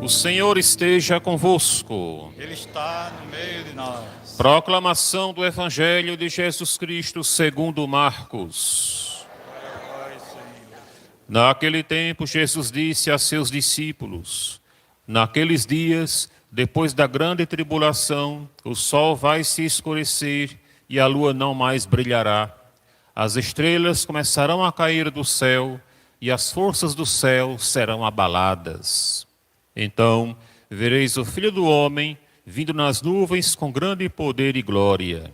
O Senhor esteja convosco. Ele está no meio de nós. Proclamação do Evangelho de Jesus Cristo segundo Marcos. Glória a vós, Senhor. Naquele tempo, Jesus disse a seus discípulos: naqueles dias, depois da grande tribulação, o sol vai se escurecer e a lua não mais brilhará. As estrelas começarão a cair do céu e as forças do céu serão abaladas. Então vereis o Filho do Homem vindo nas nuvens com grande poder e glória.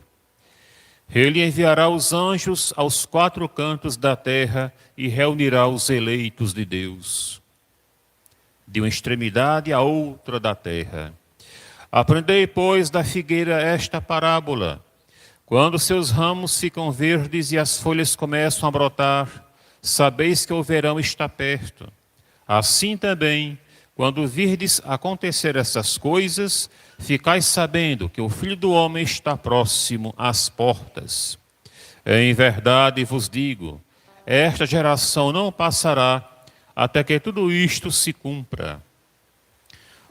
Ele enviará os anjos aos quatro cantos da terra e reunirá os eleitos de Deus, de uma extremidade à outra da terra. Aprendei, pois, da figueira esta parábola. Quando seus ramos ficam verdes e as folhas começam a brotar, sabeis que o verão está perto. Assim também, quando virdes acontecer essas coisas, ficais sabendo que o Filho do Homem está próximo às portas. Em verdade vos digo, esta geração não passará até que tudo isto se cumpra.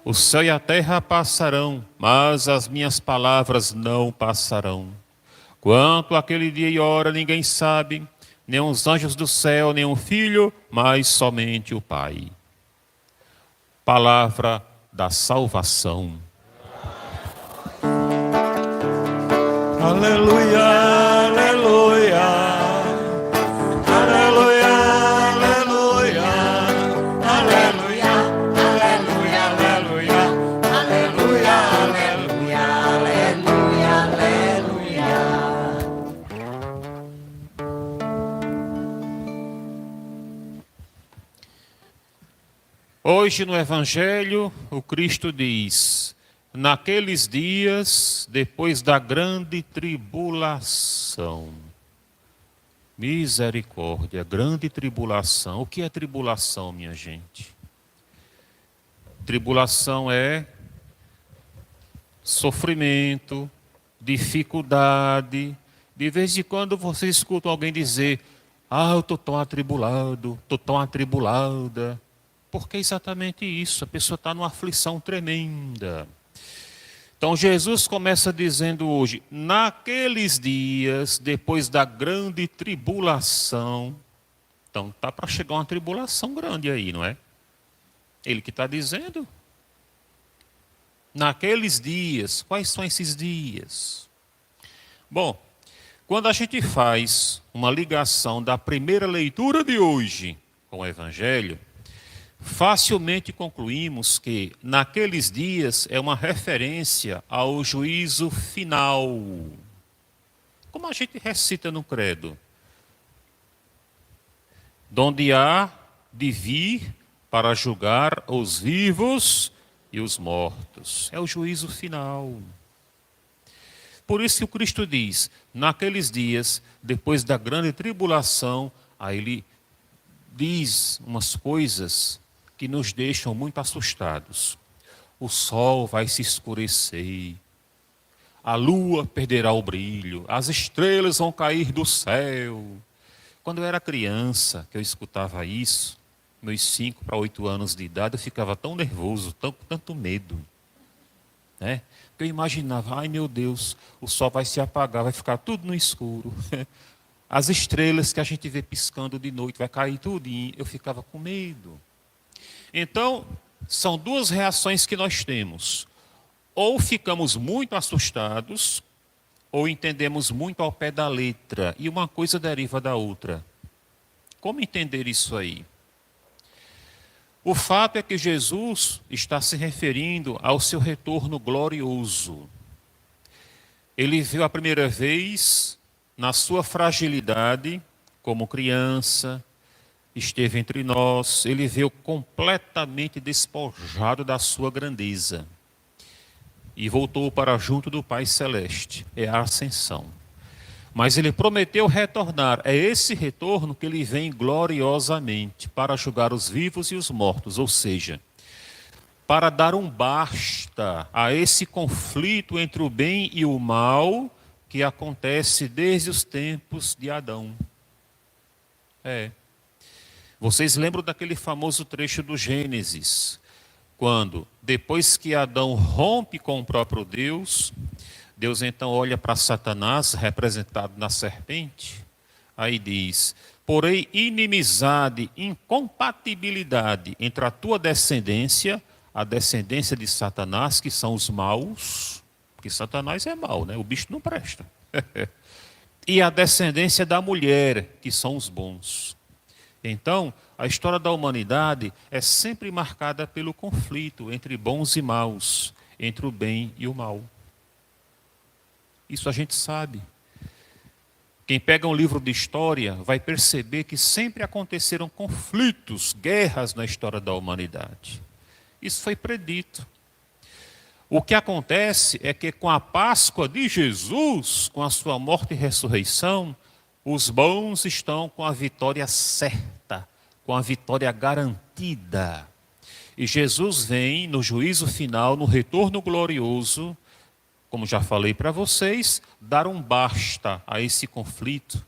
O céu e a terra passarão, mas as minhas palavras não passarão. Quanto àquele dia e hora ninguém sabe, nem os anjos do céu, nem o Filho, mas somente o Pai. Palavra da salvação. Aleluia, aleluia. Aleluia, aleluia. Aleluia, aleluia, aleluia. Aleluia, aleluia, aleluia, aleluia. Hoje no Evangelho, o Cristo diz: naqueles dias, depois da grande tribulação. Misericórdia, grande tribulação. O que é tribulação, minha gente? Tribulação é sofrimento, dificuldade. De vez em quando você escuta alguém dizer: ah, eu estou tão atribulado, estou tão atribulada. Porque é exatamente isso, a pessoa está numa aflição tremenda. Então Jesus começa dizendo hoje: naqueles dias, depois da grande tribulação. Então está para chegar uma tribulação grande aí, não é? Ele que está dizendo. Naqueles dias, quais são esses dias? Bom, quando a gente faz uma ligação da primeira leitura de hoje com o Evangelho, facilmente concluímos que naqueles dias é uma referência ao juízo final. Como a gente recita no credo. Donde há de vir para julgar os vivos e os mortos. É o juízo final. Por isso que o Cristo diz, naqueles dias, depois da grande tribulação, aí ele diz umas coisas que nos deixam muito assustados. O sol vai se escurecer, a lua perderá o brilho, as estrelas vão cair do céu. Quando eu era criança, que eu escutava isso, meus 5 para 8 anos de idade, eu ficava tão nervoso, tanto medo, né? Porque eu imaginava, ai meu Deus, o sol vai se apagar, vai ficar tudo no escuro. As estrelas que a gente vê piscando de noite, vai cair tudinho. Eu ficava com medo. Então, são duas reações que nós temos. Ou ficamos muito assustados, ou entendemos muito ao pé da letra. E uma coisa deriva da outra. Como entender isso aí? O fato é que Jesus está se referindo ao seu retorno glorioso. Ele veio a primeira vez na sua fragilidade, como criança, esteve entre nós, ele veio completamente despojado da sua grandeza e voltou para junto do Pai Celeste, é a ascensão. Mas ele prometeu retornar, é esse retorno que ele vem gloriosamente para julgar os vivos e os mortos, ou seja, para dar um basta a esse conflito entre o bem e o mal que acontece desde os tempos de Adão. Vocês lembram daquele famoso trecho do Gênesis, Quando, depois que Adão rompe com o próprio Deus, Deus então olha para Satanás, representado na serpente, aí diz: porém, inimizade, incompatibilidade entre a tua descendência, a descendência de Satanás, que são os maus, porque Satanás é mau, né? O bicho não presta. E a descendência da mulher, que são os bons. Então, a história da humanidade é sempre marcada pelo conflito entre bons e maus, entre o bem e o mal. Isso a gente sabe. Quem pega um livro de história vai perceber que sempre aconteceram conflitos, guerras na história da humanidade. Isso foi predito. O que acontece é que com a Páscoa de Jesus, com a sua morte e ressurreição, os bons estão com a vitória certa, com a vitória garantida. E Jesus vem no juízo final, no retorno glorioso, como já falei para vocês, dar um basta a esse conflito,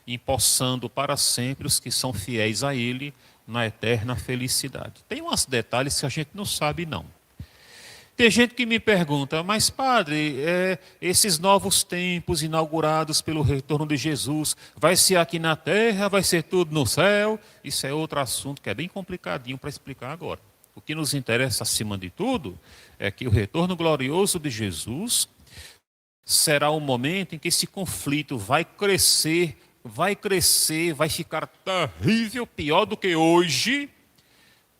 empossando para sempre os que são fiéis a Ele na eterna felicidade. Tem uns detalhes que a gente não sabe, não. Tem gente que me pergunta, mas padre, esses novos tempos inaugurados pelo retorno de Jesus, vai ser aqui na terra, vai ser tudo no céu? Isso é outro assunto que é bem complicadinho para explicar agora. O que nos interessa acima de tudo é que o retorno glorioso de Jesus será o momento em que esse conflito vai crescer, vai ficar terrível, pior do que hoje.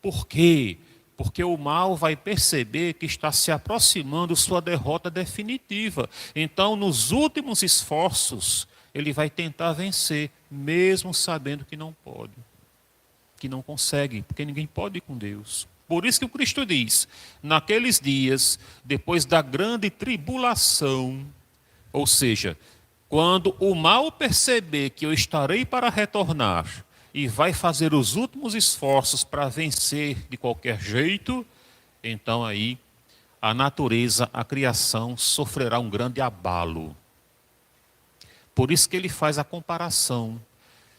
Por quê? Porque o mal vai perceber que está se aproximando sua derrota definitiva. Então, nos últimos esforços, ele vai tentar vencer, mesmo sabendo que não pode, que não consegue, porque ninguém pode ir com Deus. Por isso que o Cristo diz, naqueles dias, depois da grande tribulação, ou seja, quando o mal perceber que eu estarei para retornar, e vai fazer os últimos esforços para vencer de qualquer jeito, então aí a natureza, a criação sofrerá um grande abalo. Por isso que ele faz a comparação,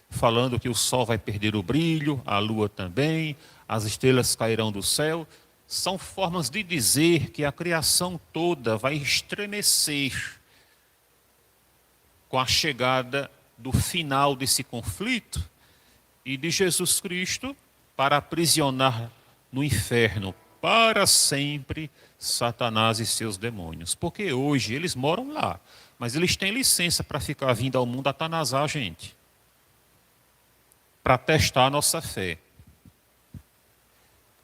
falando que o sol vai perder o brilho, a lua também, as estrelas cairão do céu. São formas de dizer que a criação toda vai estremecer com a chegada do final desse conflito, e de Jesus Cristo para aprisionar no inferno para sempre Satanás e seus demônios. Porque hoje eles moram lá, mas eles têm licença para ficar vindo ao mundo atanasar a gente, para testar a nossa fé.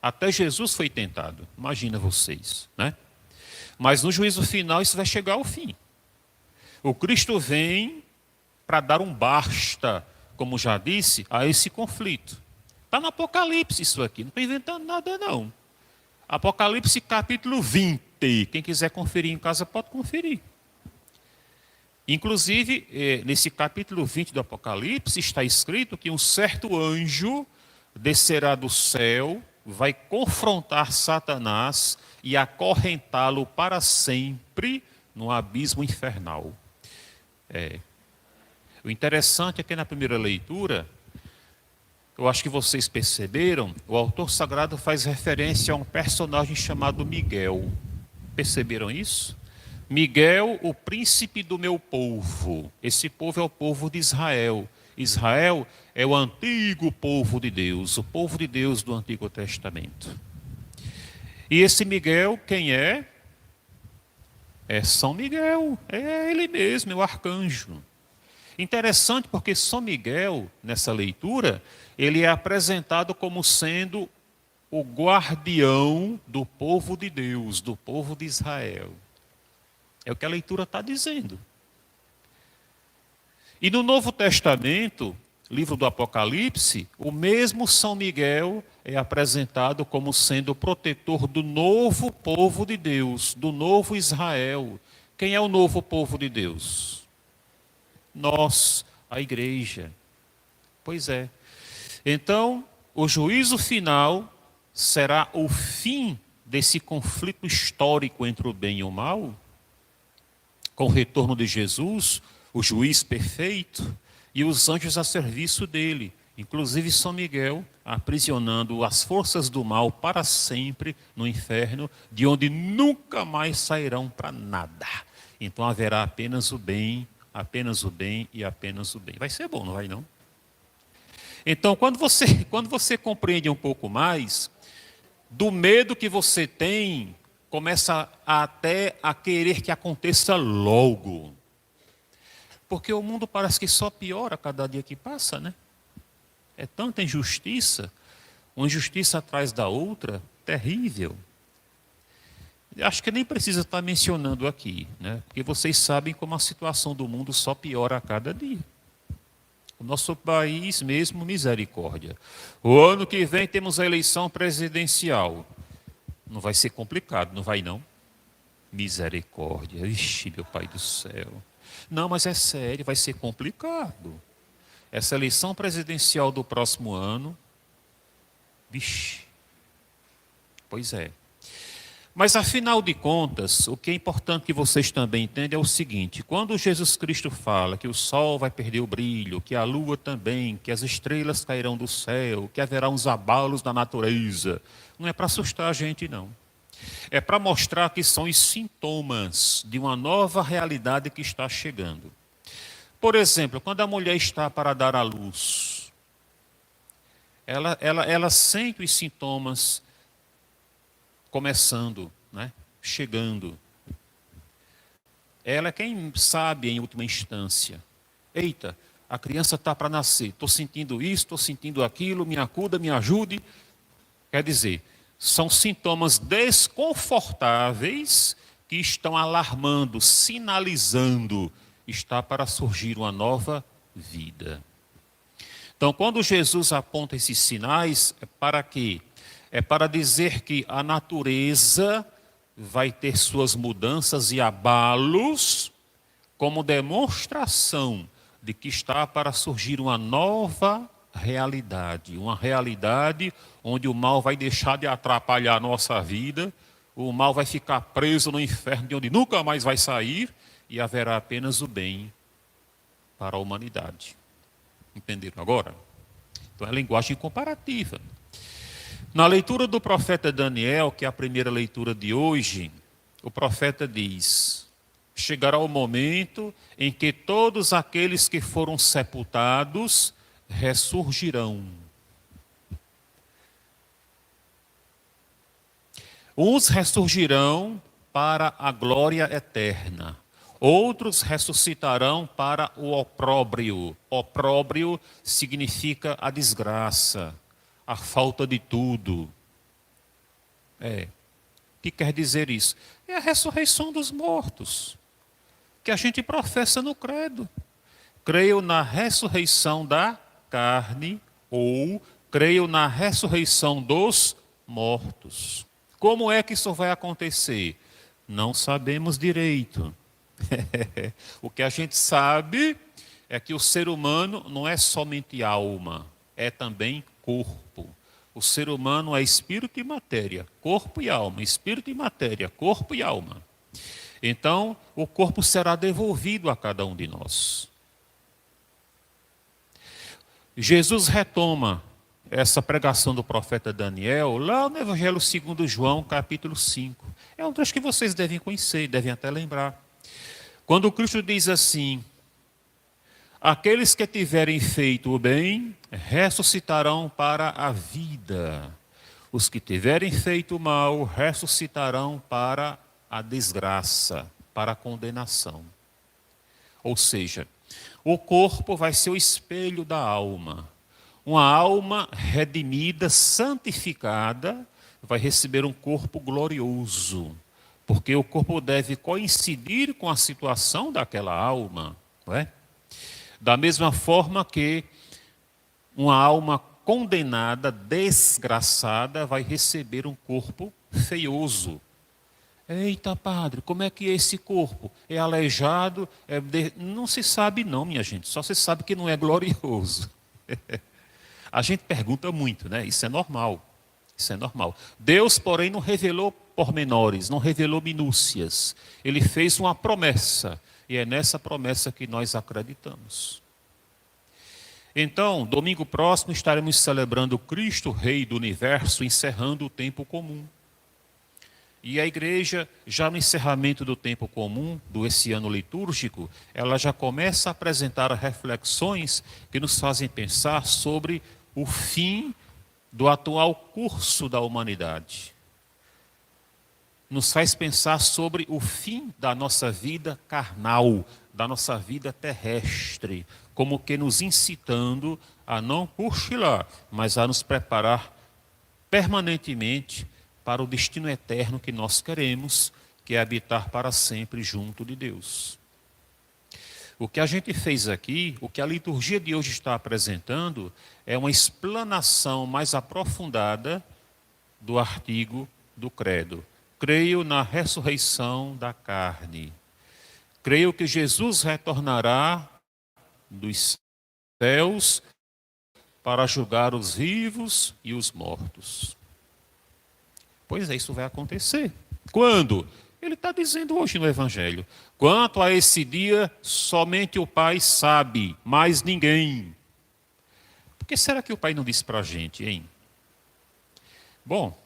Até Jesus foi tentado, imagina vocês, né? Mas no juízo final isso vai chegar ao fim. O Cristo vem para dar um basta, como já disse, a esse conflito. Está no Apocalipse isso aqui, não estou inventando nada não. Apocalipse capítulo 20, quem quiser conferir em casa pode conferir. Inclusive, nesse capítulo 20 do Apocalipse está escrito que um certo anjo descerá do céu, vai confrontar Satanás e acorrentá-lo para sempre no abismo infernal. O interessante é que na primeira leitura, eu acho que vocês perceberam, o autor sagrado faz referência a um personagem chamado Miguel. Perceberam isso? Miguel, o príncipe do meu povo. Esse povo é o povo de Israel. Israel é o antigo povo de Deus, o povo de Deus do Antigo Testamento. E esse Miguel, quem é? É São Miguel, é ele mesmo, é o arcanjo. Interessante porque São Miguel, nessa leitura, ele é apresentado como sendo o guardião do povo de Deus, do povo de Israel. É o que a leitura está dizendo. E no Novo Testamento, livro do Apocalipse, o mesmo São Miguel é apresentado como sendo o protetor do novo povo de Deus, do novo Israel. Quem é o novo povo de Deus? Nós, a igreja. Pois é. Então, o juízo final será o fim desse conflito histórico entre o bem e o mal, com o retorno de Jesus, o juiz perfeito, e os anjos a serviço dele. Inclusive São Miguel aprisionando as forças do mal para sempre no inferno, de onde nunca mais sairão para nada. Então haverá apenas o bem e apenas o bem. Vai ser bom, não vai não? Então, quando você compreende um pouco mais, do medo que você tem, começa até a querer que aconteça logo. Porque o mundo parece que só piora a cada dia que passa, né? É tanta injustiça, uma injustiça atrás da outra, terrível. Acho que nem precisa estar mencionando aqui, né? Porque vocês sabem como a situação do mundo só piora a cada dia. O nosso país mesmo, misericórdia. O ano que vem temos a eleição presidencial. Não vai ser complicado, não vai não? Misericórdia. Ixi, meu Pai do céu. Não, mas é sério, vai ser complicado. Essa eleição presidencial do próximo ano, vixe. Pois é. Mas, afinal de contas, o que é importante que vocês também entendam é o seguinte: quando Jesus Cristo fala que o sol vai perder o brilho, que a lua também, que as estrelas cairão do céu, que haverá uns abalos na natureza, não é para assustar a gente, não. É para mostrar que são os sintomas de uma nova realidade que está chegando. Por exemplo, quando a mulher está para dar à luz, ela sente os sintomas começando, né? Chegando. Ela é quem sabe em última instância. Eita, a criança está para nascer, estou sentindo isso, estou sentindo aquilo, me acuda, me ajude. Quer dizer, são sintomas desconfortáveis que estão alarmando, sinalizando, está para surgir uma nova vida. Então, quando Jesus aponta esses sinais, é para quê? É para dizer que a natureza vai ter suas mudanças e abalos como demonstração de que está para surgir uma nova realidade. Uma realidade onde o mal vai deixar de atrapalhar a nossa vida, o mal vai ficar preso no inferno de onde nunca mais vai sair e haverá apenas o bem para a humanidade. Entenderam agora? Então é linguagem comparativa. Na leitura do profeta Daniel, que é a primeira leitura de hoje, o profeta diz: chegará o momento em que todos aqueles que foram sepultados ressurgirão. Uns ressurgirão para a glória eterna, outros ressuscitarão para o opróbrio. Opróbrio significa a desgraça, a falta de tudo. O que quer dizer isso? É a ressurreição dos mortos, que a gente professa no credo. Creio na ressurreição da carne, ou creio na ressurreição dos mortos. Como é que isso vai acontecer? Não sabemos direito. O que a gente sabe é que o ser humano não é somente alma, é também corpo. O ser humano é espírito e matéria, corpo e alma, espírito e matéria, corpo e alma. Então, o corpo será devolvido a cada um de nós. Jesus retoma essa pregação do profeta Daniel lá no Evangelho segundo João, capítulo 5. É um trecho que vocês devem conhecer, devem até lembrar. Quando Cristo diz assim: aqueles que tiverem feito o bem, ressuscitarão para a vida. Os que tiverem feito o mal, ressuscitarão para a desgraça, para a condenação. Ou seja, o corpo vai ser o espelho da alma. Uma alma redimida, santificada, vai receber um corpo glorioso. Porque o corpo deve coincidir com a situação daquela alma, não é? Da mesma forma que uma alma condenada, desgraçada, vai receber um corpo feioso. Eita, padre, como é que é esse corpo? É aleijado? Não se sabe não, minha gente, só se sabe que não é glorioso. A gente pergunta muito, né? Isso é normal. Isso é normal. Deus, porém, não revelou pormenores, não revelou minúcias. Ele fez uma promessa. E é nessa promessa que nós acreditamos. Então, domingo próximo estaremos celebrando Cristo, Rei do Universo, encerrando o tempo comum. E a igreja, já no encerramento do tempo comum, esse ano litúrgico, ela já começa a apresentar reflexões que nos fazem pensar sobre o fim do atual curso da humanidade. Nos faz pensar sobre o fim da nossa vida carnal, da nossa vida terrestre, como que nos incitando a não cochilar, mas a nos preparar permanentemente para o destino eterno que nós queremos, que é habitar para sempre junto de Deus. O que a gente fez aqui, o que a liturgia de hoje está apresentando, é uma explanação mais aprofundada do artigo do credo. Creio na ressurreição da carne. Creio que Jesus retornará dos céus para julgar os vivos e os mortos. Pois é, isso vai acontecer. Quando? Ele está dizendo hoje no Evangelho. Quanto a esse dia, somente o Pai sabe, mais ninguém. Por que será que o Pai não disse para a gente, hein? Bom,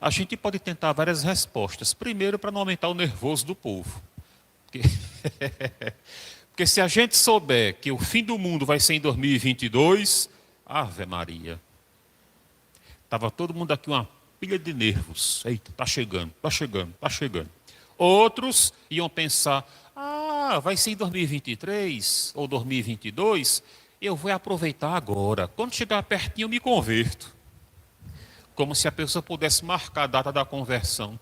a gente pode tentar várias respostas. Primeiro, para não aumentar o nervoso do povo. Porque se a gente souber que o fim do mundo vai ser em 2022, Ave Maria. Estava todo mundo aqui uma pilha de nervos. Eita, está chegando, está chegando, está chegando. Outros iam pensar, vai ser em 2023 ou 2022, eu vou aproveitar agora. Quando chegar pertinho eu me converto. Como se a pessoa pudesse marcar a data da conversão.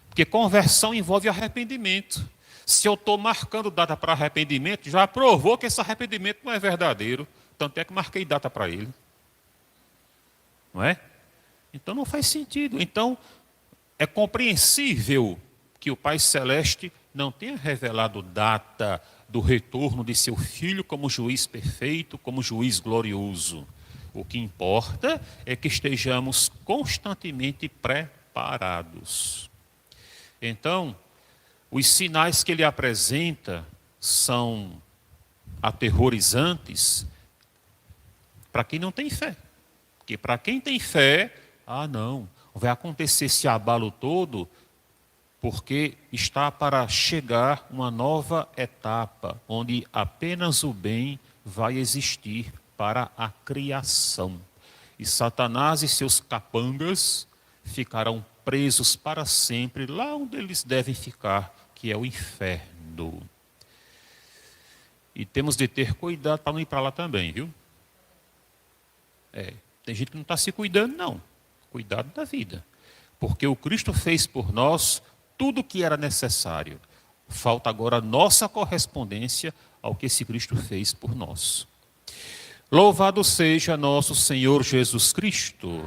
Porque conversão envolve arrependimento. Se eu estou marcando data para arrependimento, já provou que esse arrependimento não é verdadeiro. Tanto é que marquei data para ele. Não é? Então não faz sentido. Então é compreensível que o Pai Celeste não tenha revelado data do retorno de seu Filho como juiz perfeito, como juiz glorioso. O que importa é que estejamos constantemente preparados. Então, os sinais que ele apresenta são aterrorizantes para quem não tem fé. Porque para quem tem fé, não, vai acontecer esse abalo todo, porque está para chegar uma nova etapa, onde apenas o bem vai existir para a criação. E Satanás e seus capangas ficarão presos para sempre, lá onde eles devem ficar, que é o inferno. E temos de ter cuidado para não ir para lá também, viu? Tem gente que não está se cuidando, não. Cuidado da vida. Porque o Cristo fez por nós tudo o que era necessário. Falta agora a nossa correspondência ao que esse Cristo fez por nós. Louvado seja nosso Senhor Jesus Cristo.